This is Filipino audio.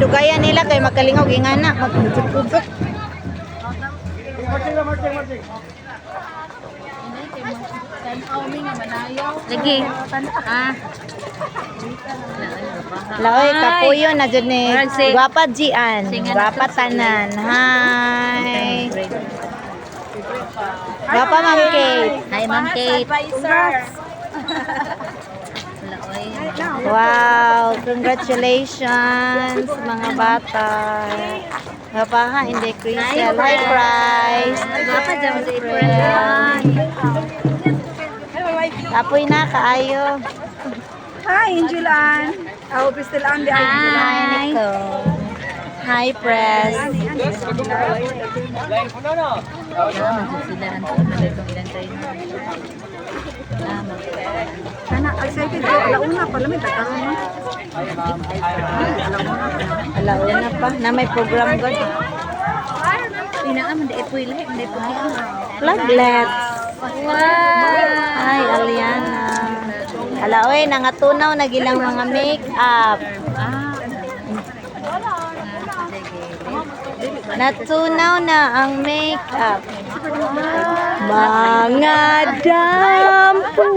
dugayan nila kay magkalingog ingana magpudsok-pudsok. Lagi. Laoy kapuyo na jud ni Murag si- gwapa jian, Singan gwapa ito. tanan. Hi. Gwapa Ma'am Kate. Hi, Ma'am Kate. Wow, congratulations mga bata. Gwapa ha, hindi Crystal. Hi, Price. Gwapa dyan si Tapoy na kaayo. Hi, Angel Ann. Ako, Crystal Ann. Di ako Angel Ann. Hi, Nico. Hi, Press. Kana, excited ko. Alauna pa namin. Tataroon mo. Alauna pa. Na may program god. Pinaaman, di po ilahi, hindi po Flaglets. Hi, Aliana. Alaoy, nangatunaw na gilang mga make-up. Natunaw na ang make-up. Mga dampo.